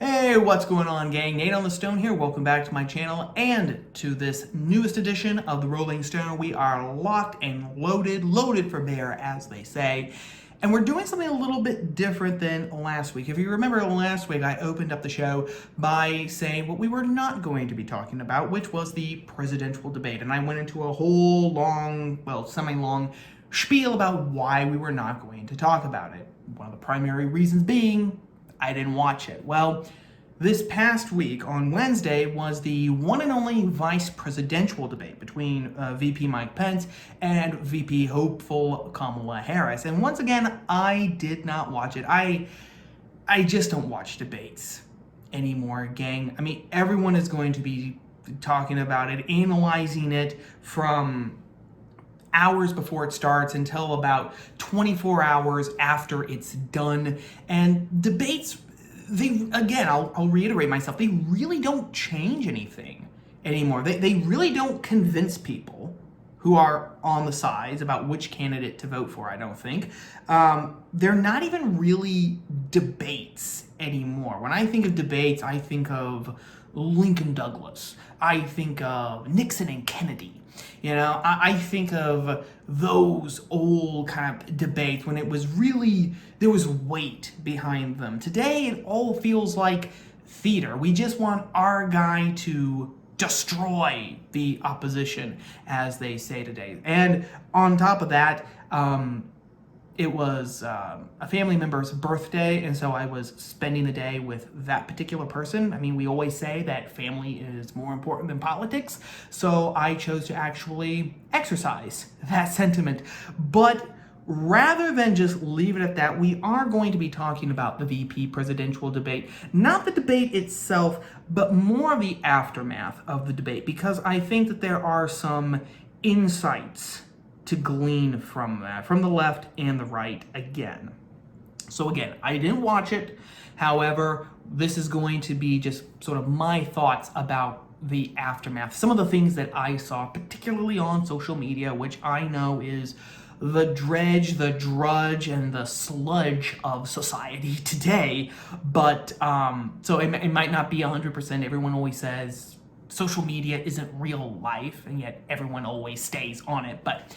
Hey, what's going on, gang? Nate on the Stone here. Welcome back to my channel and to this newest edition of the Rolling Stone. We are locked and loaded for bear, as they say. And we're doing something a little bit different than last week. If you remember last week, I opened up the show by saying what we were not going to be talking about, which was the presidential debate. And I went into a whole semi-long spiel about why we were not going to talk about it. One of the primary reasons being I didn't watch it. Well, this past week on Wednesday was the one and only vice presidential debate between VP Mike Pence and VP hopeful Kamala Harris. And once again, I did not watch it. I just don't watch debates anymore, gang. I mean, everyone is going to be talking about it, analyzing it from hours before it starts until about 24 hours after it's done. And debates, I'll reiterate myself, they really don't change anything anymore. They really don't convince people who are on the sides about which candidate to vote for, I don't think. They're not even really debates anymore. When I think of debates, I think of Lincoln Douglas. I think of Nixon and Kennedy. You know, I think of those old kind of debates when it was really, there was weight behind them. Today, it all feels like theater. We just want our guy to destroy the opposition, as they say today. And on top of that, it was a family member's birthday, and so I was spending the day with that particular person. I mean, we always say that family is more important than politics, so I chose to actually exercise that sentiment. But rather than just leave it at that, we are going to be talking about the VP presidential debate. Not the debate itself, but more of the aftermath of the debate, because I think that there are some insights to glean from that, from the left and the right again. So again, I didn't watch it. However, this is going to be just sort of my thoughts about the aftermath. Some of the things that I saw, particularly on social media, which I know is the dredge, the drudge, and the sludge of society today. But, so it might not be 100%. Everyone always says social media isn't real life, and yet everyone always stays on it. But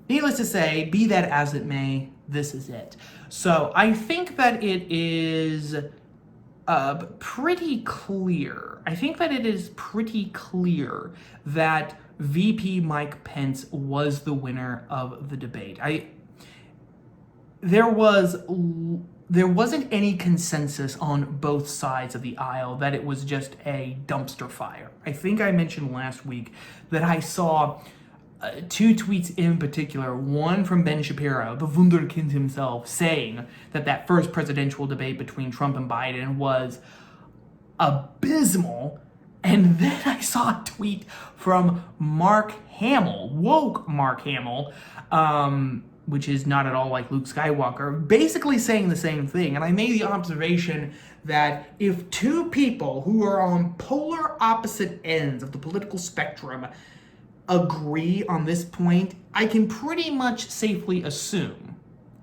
needless to say, be that as it may, this is it. So I think that it is pretty clear. I think that it is pretty clear that VP Mike Pence was the winner of the debate. There wasn't any consensus on both sides of the aisle that it was just a dumpster fire. I think I mentioned last week that I saw two tweets in particular, one from Ben Shapiro, the wunderkind himself, saying that first presidential debate between Trump and Biden was abysmal. And then I saw a tweet from Mark Hamill, woke Mark Hamill, which is not at all like Luke Skywalker, basically saying the same thing. And I made the observation that if two people who are on polar opposite ends of the political spectrum agree on this point, I can pretty much safely assume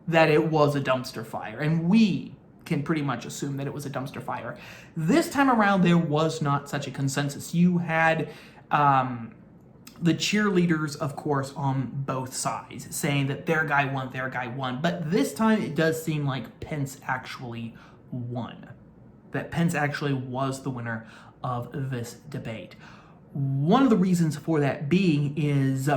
that it was a dumpster fire. And we can pretty much assume that it was a dumpster fire. This time around, there was not such a consensus. You had the cheerleaders, of course, on both sides, saying that their guy won. But this time, it does seem like Pence actually won. That Pence actually was the winner of this debate. One of the reasons for that being is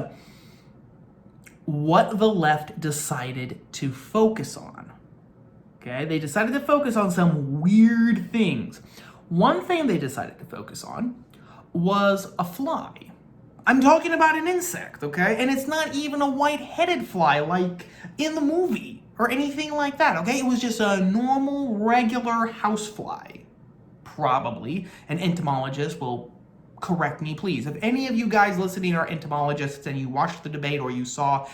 what the left decided to focus on. Okay, they decided to focus on some weird things. One thing they decided to focus on was a fly. I'm talking about an insect, okay? And it's not even a white-headed fly like in the movie or anything like that, okay? It was just a normal, regular housefly. Probably an entomologist will correct me, please. If any of you guys listening are entomologists and you watched the debate or you saw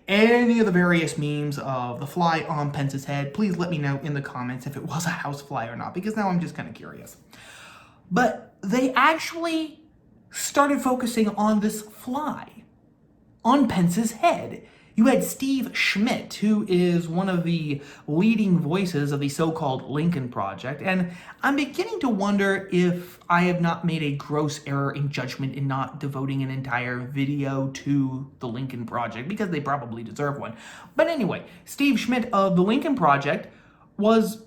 any of the various memes of the fly on Pence's head, please let me know in the comments if it was a housefly or not, because now I'm just kind of curious. But they actually started focusing on this fly on Pence's head. You had Steve Schmidt, who is one of the leading voices of the so-called Lincoln Project, and I'm beginning to wonder if I have not made a gross error in judgment in not devoting an entire video to the Lincoln Project, because they probably deserve one. But anyway, Steve Schmidt of the Lincoln Project was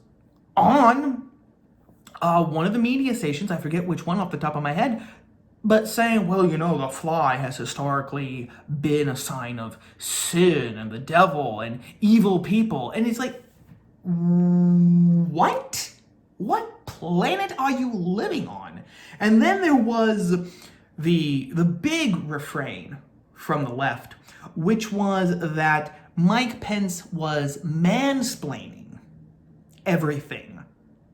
on one of the media stations, I forget which one off the top of my head, but saying, well, you know, the fly has historically been a sign of sin and the devil and evil people. And it's like, what? What planet are you living on? And then there was the big refrain from the left, which was that Mike Pence was mansplaining everything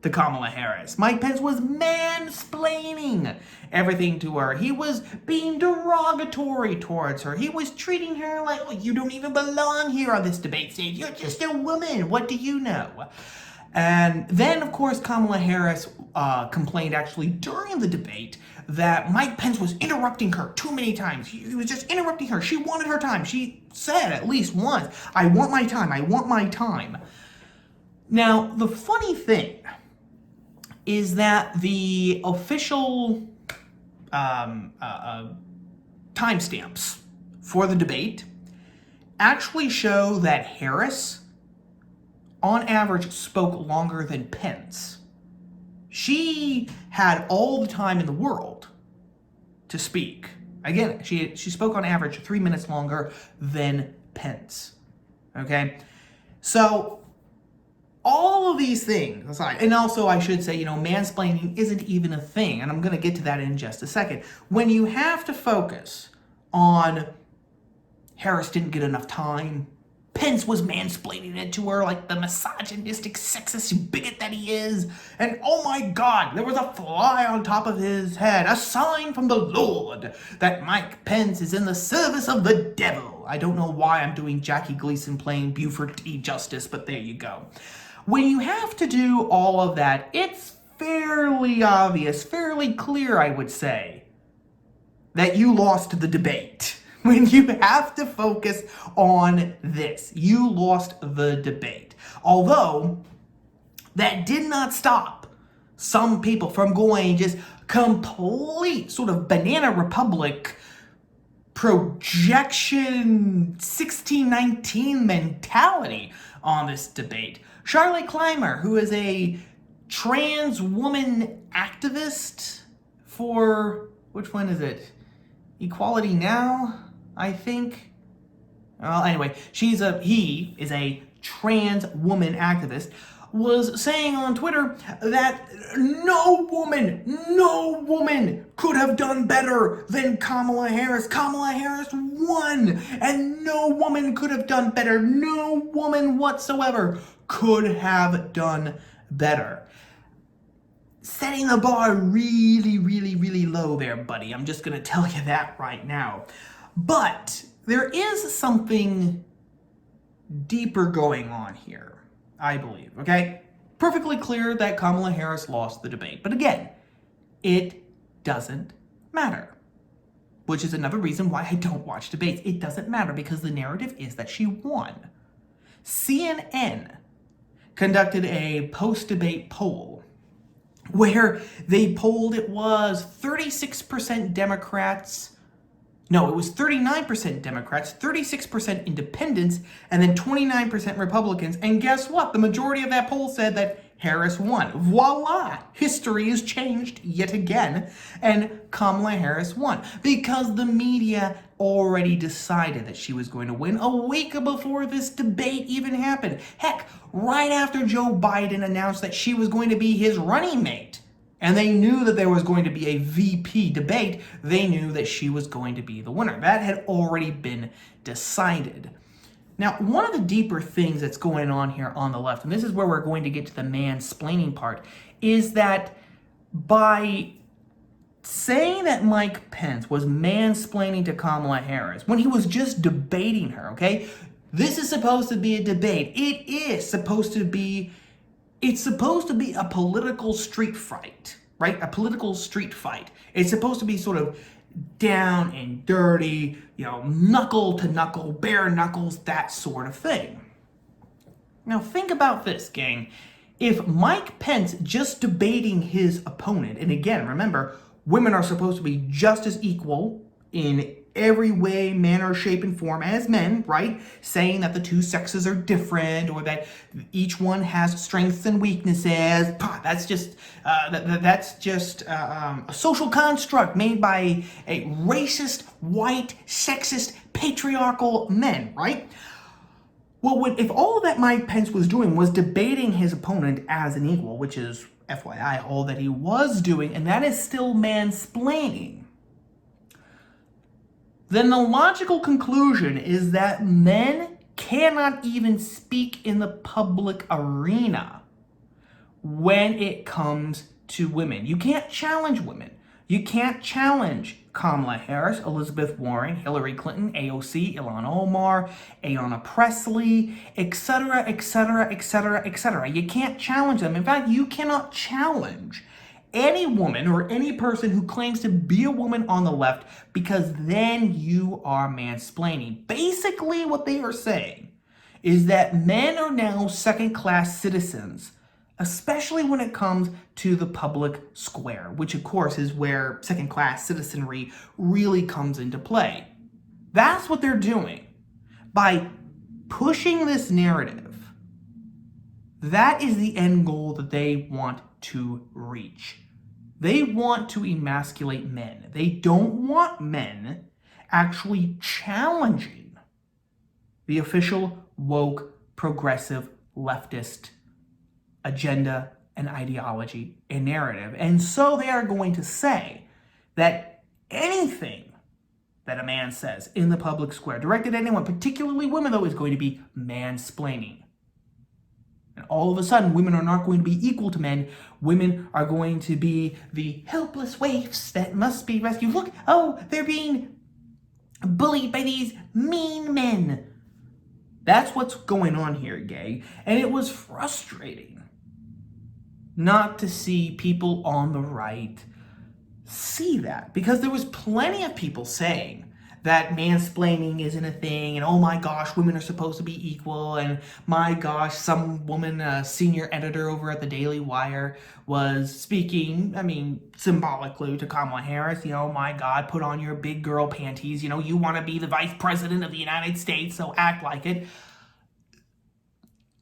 to Kamala Harris. Mike Pence was mansplaining everything to her. He was being derogatory towards her. He was treating her like, oh, you don't even belong here on this debate stage. You're just a woman. What do you know? And then, of course, Kamala Harris complained actually during the debate that Mike Pence was interrupting her too many times. He was just interrupting her. She wanted her time. She said at least once, I want my time. I want my time. Now, the funny thing is that the official timestamps for the debate actually show that Harris, on average, spoke longer than Pence. She had all the time in the world to speak. Again, she spoke on average 3 minutes longer than Pence. Okay? So, all of these things aside, and also I should say, you know, mansplaining isn't even a thing, and I'm going to get to that in just a second. When you have to focus on Harris didn't get enough time, Pence was mansplaining it to her like the misogynistic, sexist bigot that he is, and oh my God, there was a fly on top of his head, a sign from the Lord that Mike Pence is in the service of the devil. I don't know why I'm doing Jackie Gleason playing Buford T. Justice, but there you go. When you have to do all of that, it's fairly obvious, fairly clear, I would say, that you lost the debate. When you have to focus on this, you lost the debate. Although, that did not stop some people from going just complete sort of banana republic projection 1619 mentality on this debate. Charlotte Clymer, who is a trans woman activist for, which one is it? Equality Now, I think. Well, anyway, he is a trans woman activist, was saying on Twitter that no woman could have done better than Kamala Harris. Kamala Harris won, and no woman could have done better. No woman whatsoever could have done better. Setting the bar really, really, really low there, buddy. I'm just gonna tell you that right now. But there is something deeper going on here, I believe, okay? Perfectly clear that Kamala Harris lost the debate. But again, it doesn't matter. Which is another reason why I don't watch debates. It doesn't matter because the narrative is that she won. CNN conducted a post-debate poll where they polled, it was 36% Democrats, no, it was 39% Democrats, 36% independents, and then 29% Republicans. And guess what? The majority of that poll said that Harris won. Voila! History is changed yet again, and Kamala Harris won. Because the media already decided that she was going to win a week before this debate even happened. Heck, right after Joe Biden announced that she was going to be his running mate, and they knew that there was going to be a VP debate, they knew that she was going to be the winner. That had already been decided. Now, one of the deeper things that's going on here on the left, and this is where we're going to get to the mansplaining part, is that by saying that Mike Pence was mansplaining to Kamala Harris when he was just debating her, okay? This is supposed to be a debate. It is supposed to be, it's supposed to be a political street fight, right? A political street fight. It's supposed to be sort of down and dirty, knuckle to knuckle, bare knuckles, that sort of thing. Now think about this, gang. If Mike Pence just debating his opponent, and again, remember, women are supposed to be just as equal in every way, manner, shape, and form as men, right? Saying that the two sexes are different or that each one has strengths and weaknesses. That's just a social construct made by a racist, white, sexist, patriarchal men, right? Well, if all that Mike Pence was doing was debating his opponent as an equal, which is, FYI, all that he was doing, and that is still mansplaining, then the logical conclusion is that men cannot even speak in the public arena when it comes to women. You can't challenge women. You can't challenge Kamala Harris, Elizabeth Warren, Hillary Clinton, AOC, Ilhan Omar, Ayanna Pressley, etc., etc., etc., etc. You can't challenge them. In fact, you cannot challenge any woman or any person who claims to be a woman on the left, because then you are mansplaining. Basically, what they are saying is that men are now second-class citizens, especially when it comes to the public square, which of course is where second-class citizenry really comes into play. That's what they're doing. By pushing this narrative, that is the end goal that they want to reach. They want to emasculate men. They don't want men actually challenging the official woke, progressive, leftist agenda and ideology and narrative. And so they are going to say that anything that a man says in the public square, directed at anyone, particularly women, though, is going to be mansplaining. And all of a sudden, women are not going to be equal to men. Women are going to be the helpless waifs that must be rescued. Look, they're being bullied by these mean men. That's what's going on here, gay. And it was frustrating not to see people on the right see that, because there was plenty of people saying that mansplaining isn't a thing, and oh my gosh, women are supposed to be equal, and my gosh, some woman, senior editor over at the Daily Wire, was speaking, symbolically to Kamala Harris, my God, put on your big girl panties, you want to be the vice president of the United States, so act like it.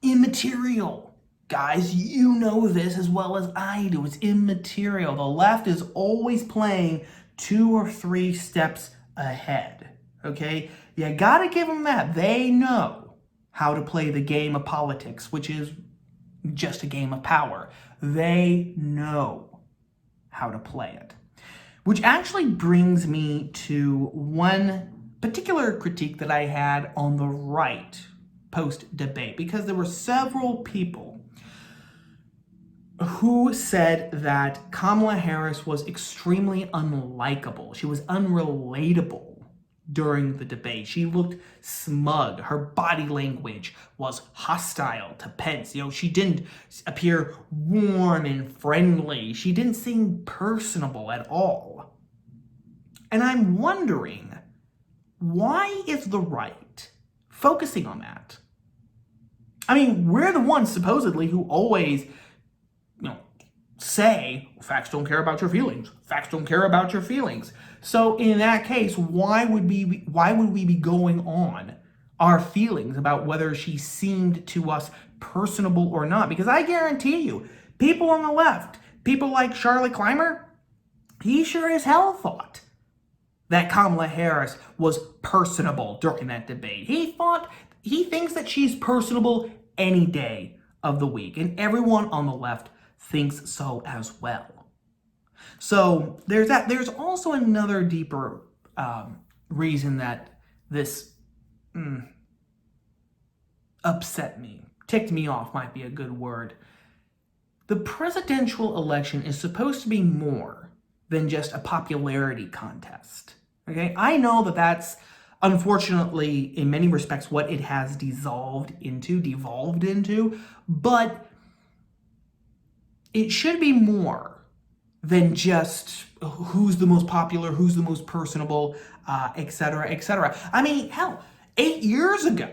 Immaterial. Guys, you know this as well as I do. It's immaterial. The left is always playing 2 or 3 steps ahead, okay? You gotta give them that. They know how to play the game of politics, which is just a game of power. They know how to play it. Which actually brings me to one particular critique that I had on the right post-debate, because there were several people who said that Kamala Harris was extremely unlikable. She was unrelatable during the debate. She looked smug. Her body language was hostile to Pence. She didn't appear warm and friendly. She didn't seem personable at all. And I'm wondering, why is the right focusing on that? We're the ones supposedly who always say, facts don't care about your feelings. Facts don't care about your feelings. So in that case, why would we be going on our feelings about whether she seemed to us personable or not? Because I guarantee you, people on the left, people like Charlie Clymer, he sure as hell thought that Kamala Harris was personable during that debate. He thinks that she's personable any day of the week, and everyone on the left thinks so as well. So there's that. There's also another deeper reason that this upset me, ticked me off might be a good word. The presidential election is supposed to be more than just a popularity contest. Okay, I know that that's unfortunately in many respects what it has devolved into, but it should be more than just who's the most popular, who's the most personable, etc., etc. I mean, hell, 8 years ago,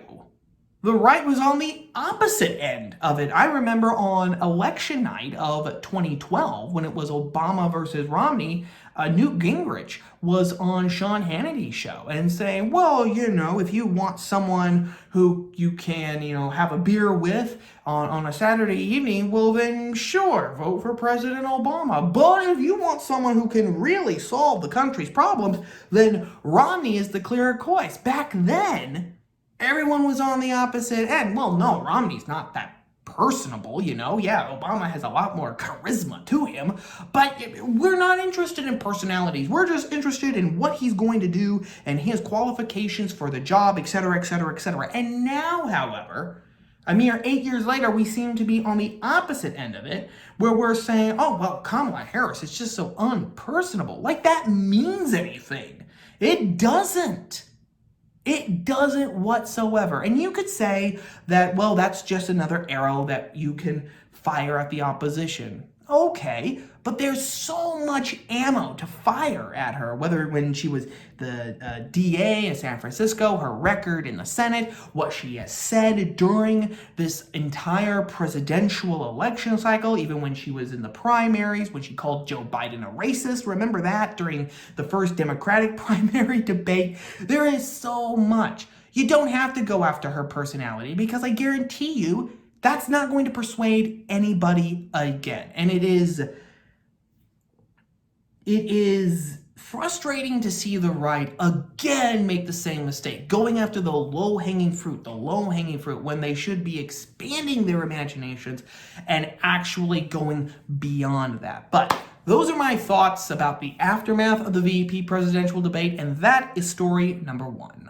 the right was on the opposite end of it. I remember on election night of 2012, when it was Obama versus Romney, Newt Gingrich was on Sean Hannity's show and saying, well, if you want someone who you can, have a beer with on a Saturday evening, well, then sure, vote for President Obama. But if you want someone who can really solve the country's problems, then Romney is the clearer choice. Back then, everyone was on the opposite end. Well, no, Romney's not that personable, Yeah, Obama has a lot more charisma to him, but we're not interested in personalities. We're just interested in what he's going to do and his qualifications for the job, etc., etc., etc. And now, however, a mere 8 years later, we seem to be on the opposite end of it, where we're saying, oh, well, Kamala Harris is just so unpersonable. Like that means anything. It doesn't. It doesn't whatsoever. And you could say that, well, that's just another arrow that you can fire at the opposition. Okay, but there's so much ammo to fire at her, whether when she was the DA in San Francisco, her record in the Senate, what she has said during this entire presidential election cycle, even when she was in the primaries, when she called Joe Biden a racist. Remember that during the first Democratic primary debate? There is so much. You don't have to go after her personality because I guarantee you that's not going to persuade anybody again. And it is frustrating to see the right again make the same mistake, going after the low-hanging fruit, when they should be expanding their imaginations and actually going beyond that. But those are my thoughts about the aftermath of the VP presidential debate, and that is story number 1.